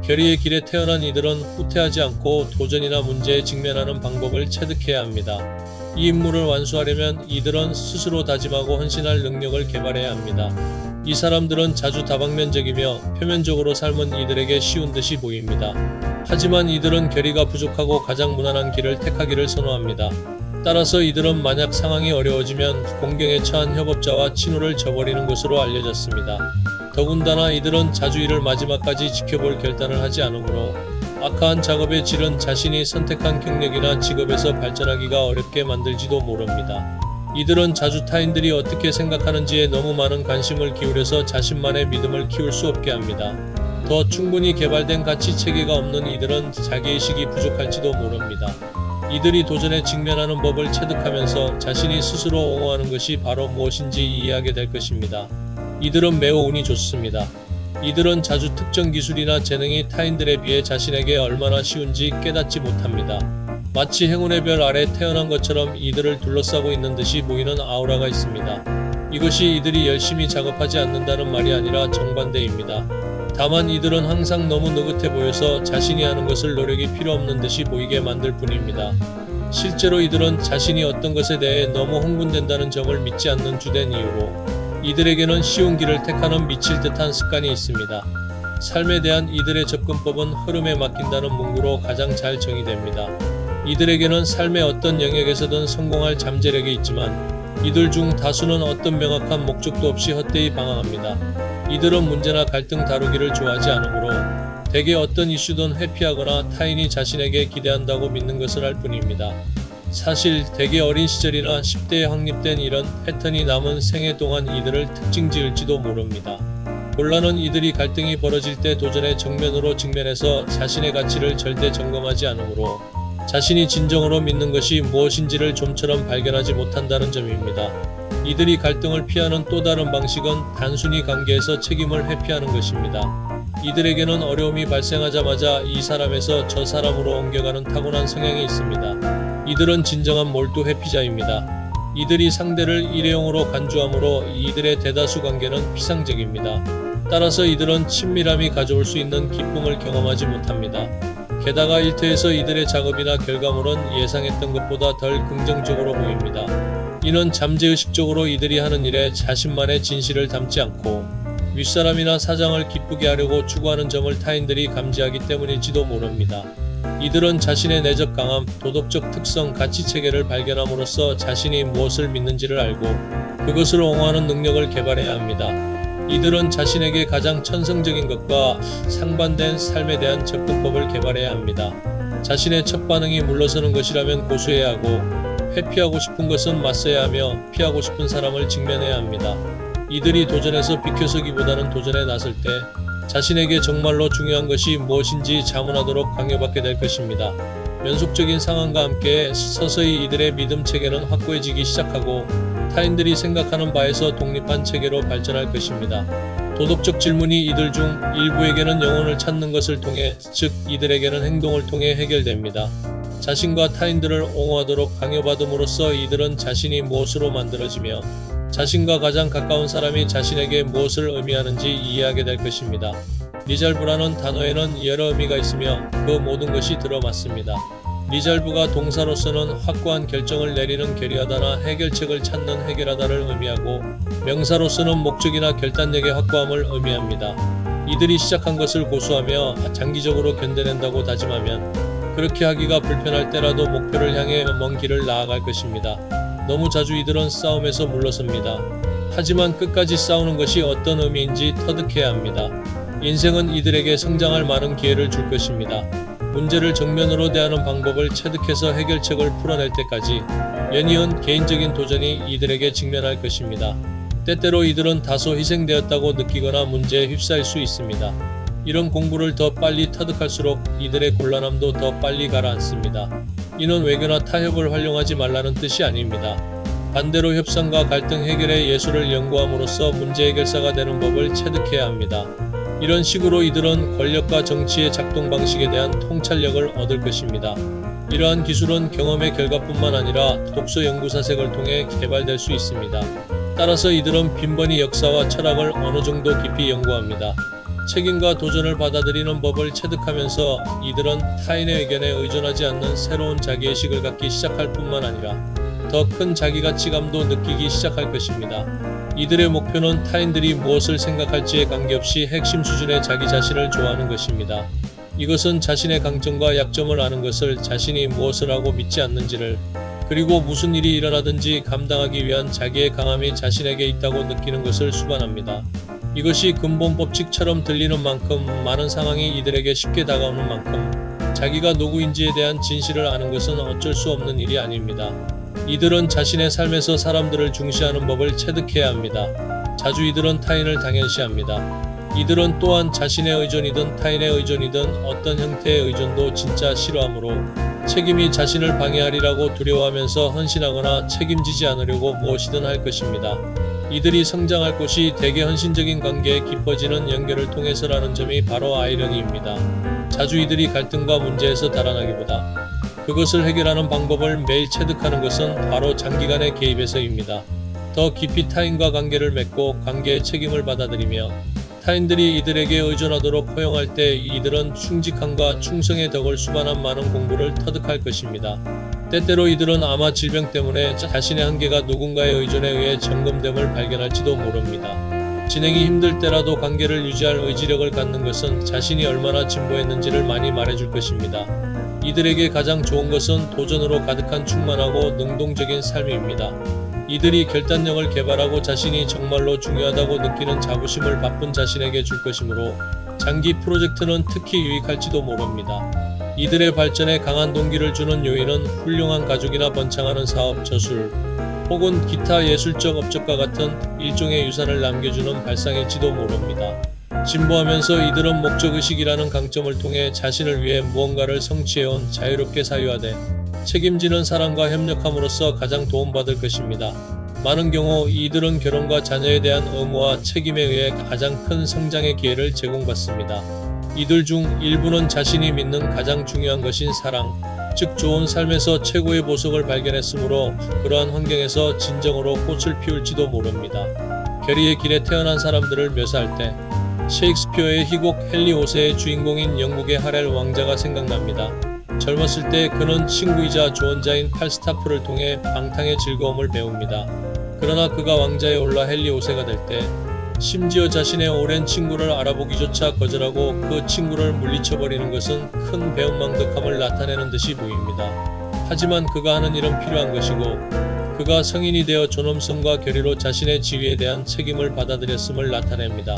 결의의 길에 태어난 이들은 후퇴하지 않고 도전이나 문제에 직면하는 방법을 체득해야 합니다. 이 임무를 완수하려면 이들은 스스로 다짐하고 헌신할 능력을 개발해야 합니다. 이 사람들은 자주 다방면적이며 표면적으로 삶은 이들에게 쉬운 듯이 보입니다. 하지만 이들은 결의가 부족하고 가장 무난한 길을 택하기를 선호합니다. 따라서 이들은 만약 상황이 어려워지면 공경에 처한 협업자와 친구를 저버리는 것으로 알려졌습니다. 더군다나 이들은 자주 이를 마지막까지 지켜볼 결단을 하지 않으므로 악화한 작업의 질은 자신이 선택한 경력이나 직업에서 발전하기가 어렵게 만들지도 모릅니다. 이들은 자주 타인들이 어떻게 생각하는지에 너무 많은 관심을 기울여서 자신만의 믿음을 키울 수 없게 합니다. 더 충분히 개발된 가치 체계가 없는 이들은 자기의식이 부족할지도 모릅니다. 이들이 도전에 직면하는 법을 체득하면서 자신이 스스로 옹호하는 것이 바로 무엇인지 이해하게 될 것입니다. 이들은 매우 운이 좋습니다. 이들은 자주 특정 기술이나 재능이 타인들에 비해 자신에게 얼마나 쉬운지 깨닫지 못합니다. 마치 행운의 별 아래 태어난 것처럼 이들을 둘러싸고 있는 듯이 보이는 아우라가 있습니다. 이것이 이들이 열심히 작업하지 않는다는 말이 아니라 정반대입니다. 다만 이들은 항상 너무 느긋해 보여서 자신이 하는 것을 노력이 필요 없는 듯이 보이게 만들 뿐입니다. 실제로 이들은 자신이 어떤 것에 대해 너무 흥분된다는 점을 믿지 않는 주된 이유로 이들에게는 쉬운 길을 택하는 미칠 듯한 습관이 있습니다. 삶에 대한 이들의 접근법은 흐름에 맡긴다는 문구로 가장 잘 정의됩니다. 이들에게는 삶의 어떤 영역에서든 성공할 잠재력이 있지만 이들 중 다수는 어떤 명확한 목적도 없이 헛되이 방황합니다. 이들은 문제나 갈등 다루기를 좋아하지 않으므로 대개 어떤 이슈든 회피하거나 타인이 자신에게 기대한다고 믿는 것을 할 뿐입니다. 사실 대개 어린 시절이나 10대에 확립된 이런 패턴이 남은 생애 동안 이들을 특징 지을지도 모릅니다. 곤란은 이들이 갈등이 벌어질 때 도전의 정면으로 직면해서 자신의 가치를 절대 점검하지 않으므로 자신이 진정으로 믿는 것이 무엇인지를 좀처럼 발견하지 못한다는 점입니다. 이들이 갈등을 피하는 또 다른 방식은 단순히 관계에서 책임을 회피하는 것입니다. 이들에게는 어려움이 발생하자마자 이 사람에서 저 사람으로 옮겨가는 타고난 성향이 있습니다. 이들은 진정한 몰두 회피자입니다. 이들이 상대를 일회용으로 간주하므로 이들의 대다수 관계는 피상적입니다. 따라서 이들은 친밀함이 가져올 수 있는 기쁨을 경험하지 못합니다. 게다가 일터에서 이들의 작업이나 결과물은 예상했던 것보다 덜 긍정적으로 보입니다. 이는 잠재의식적으로 이들이 하는 일에 자신만의 진실을 담지 않고 윗사람이나 사장을 기쁘게 하려고 추구하는 점을 타인들이 감지하기 때문일지도 모릅니다. 이들은 자신의 내적 강함, 도덕적 특성, 가치체계를 발견함으로써 자신이 무엇을 믿는지를 알고 그것을 옹호하는 능력을 개발해야 합니다. 이들은 자신에게 가장 천성적인 것과 상반된 삶에 대한 접근법을 개발해야 합니다. 자신의 첫 반응이 물러서는 것이라면 고수해야 하고 회피하고 싶은 것은 맞서야 하며 피하고 싶은 사람을 직면해야 합니다. 이들이 도전에서 비켜서기보다는 도전에 나설 때 자신에게 정말로 중요한 것이 무엇인지 자문하도록 강요받게 될 것입니다. 연속적인 상황과 함께 서서히 이들의 믿음 체계는 확고해지기 시작하고 타인들이 생각하는 바에서 독립한 체계로 발전할 것입니다. 도덕적 질문이 이들 중 일부에게는 영혼을 찾는 것을 통해, 즉 이들에게는 행동을 통해 해결됩니다. 자신과 타인들을 옹호하도록 강요받음으로써 이들은 자신이 무엇으로 만들어지며 자신과 가장 가까운 사람이 자신에게 무엇을 의미하는지 이해하게 될 것입니다. 리잘브라는 단어에는 여러 의미가 있으며 그 모든 것이 들어맞습니다. 리잘브가 동사로서는 확고한 결정을 내리는 결의하다나 해결책을 찾는 해결하다를 의미하고 명사로서는 목적이나 결단력의 확고함을 의미합니다. 이들이 시작한 것을 고수하며 장기적으로 견뎌낸다고 다짐하면 그렇게 하기가 불편할 때라도 목표를 향해 먼 길을 나아갈 것입니다. 너무 자주 이들은 싸움에서 물러섭니다. 하지만 끝까지 싸우는 것이 어떤 의미인지 터득해야 합니다. 인생은 이들에게 성장할 많은 기회를 줄 것입니다. 문제를 정면으로 대하는 방법을 체득해서 해결책을 풀어낼 때까지 연이은 개인적인 도전이 이들에게 직면할 것입니다. 때때로 이들은 다소 희생되었다고 느끼거나 문제에 휩싸일 수 있습니다. 이런 공부를 더 빨리 터득할수록 이들의 곤란함도 더 빨리 가라앉습니다. 이는 외교나 타협을 활용하지 말라는 뜻이 아닙니다. 반대로 협상과 갈등 해결의 예술을 연구함으로써 문제 해결사가 되는 법을 체득해야 합니다. 이런 식으로 이들은 권력과 정치의 작동 방식에 대한 통찰력을 얻을 것입니다. 이러한 기술은 경험의 결과뿐만 아니라 독서 연구 사색을 통해 개발될 수 있습니다. 따라서 이들은 빈번히 역사와 철학을 어느 정도 깊이 연구합니다. 책임과 도전을 받아들이는 법을 체득하면서 이들은 타인의 의견에 의존하지 않는 새로운 자기의식을 갖기 시작할 뿐만 아니라 더 큰 자기가치감도 느끼기 시작할 것입니다. 이들의 목표는 타인들이 무엇을 생각할지에 관계없이 핵심 수준의 자기 자신을 좋아하는 것입니다. 이것은 자신의 강점과 약점을 아는 것을, 자신이 무엇을 하고 믿지 않는지를, 그리고 무슨 일이 일어나든지 감당하기 위한 자기의 강함이 자신에게 있다고 느끼는 것을 수반합니다. 이것이 근본 법칙처럼 들리는 만큼, 많은 상황이 이들에게 쉽게 다가오는 만큼 자기가 누구인지에 대한 진실을 아는 것은 어쩔 수 없는 일이 아닙니다. 이들은 자신의 삶에서 사람들을 중시하는 법을 체득해야 합니다. 자주 이들은 타인을 당연시합니다. 이들은 또한 자신의 의존이든 타인의 의존이든 어떤 형태의 의존도 진짜 싫어하므로 책임이 자신을 방해하리라고 두려워하면서 헌신하거나 책임지지 않으려고 무엇이든 할 것입니다. 이들이 성장할 곳이 대개 헌신적인 관계에 깊어지는 연결을 통해서라는 점이 바로 아이러니입니다. 자주 이들이 갈등과 문제에서 달아나기보다 그것을 해결하는 방법을 매일 체득하는 것은 바로 장기간의 개입에서입니다. 더 깊이 타인과 관계를 맺고 관계의 책임을 받아들이며 타인들이 이들에게 의존하도록 허용할 때 이들은 충직함과 충성의 덕을 수반한 많은 공부를 터득할 것입니다. 때때로 이들은 아마 질병 때문에 자신의 한계가 누군가의 의존에 의해 점검됨을 발견할지도 모릅니다. 진행이 힘들 때라도 관계를 유지할 의지력을 갖는 것은 자신이 얼마나 진보했는지를 많이 말해줄 것입니다. 이들에게 가장 좋은 것은 도전으로 가득한 충만하고 능동적인 삶입니다. 이들이 결단력을 개발하고 자신이 정말로 중요하다고 느끼는 자부심을 바쁜 자신에게 줄 것이므로 장기 프로젝트는 특히 유익할지도 모릅니다. 이들의 발전에 강한 동기를 주는 요인은 훌륭한 가족이나 번창하는 사업, 저술, 혹은 기타 예술적 업적과 같은 일종의 유산을 남겨주는 발상일지도 모릅니다. 진보하면서 이들은 목적의식이라는 강점을 통해 자신을 위해 무언가를 성취해온 자유롭게 사유하되 책임지는 사람과 협력함으로써 가장 도움받을 것입니다. 많은 경우 이들은 결혼과 자녀에 대한 의무와 책임에 의해 가장 큰 성장의 기회를 제공받습니다. 이들 중 일부는 자신이 믿는 가장 중요한 것인 사랑, 즉 좋은 삶에서 최고의 보석을 발견했으므로 그러한 환경에서 진정으로 꽃을 피울지도 모릅니다. 결의의 길에 태어난 사람들을 묘사할 때 셰익스피어의 희곡 헨리 5세의 주인공인 영국의 하렐 왕자가 생각납니다. 젊었을 때 그는 친구이자 조언자인 팔스타프를 통해 방탕의 즐거움을 배웁니다. 그러나 그가 왕자에 올라 헨리 5세가 될 때 심지어 자신의 오랜 친구를 알아보기조차 거절하고 그 친구를 물리쳐버리는 것은 큰 배은망덕함을 나타내는 듯이 보입니다. 하지만 그가 하는 일은 필요한 것이고 그가 성인이 되어 존엄성과 결의로 자신의 지위에 대한 책임을 받아들였음을 나타냅니다.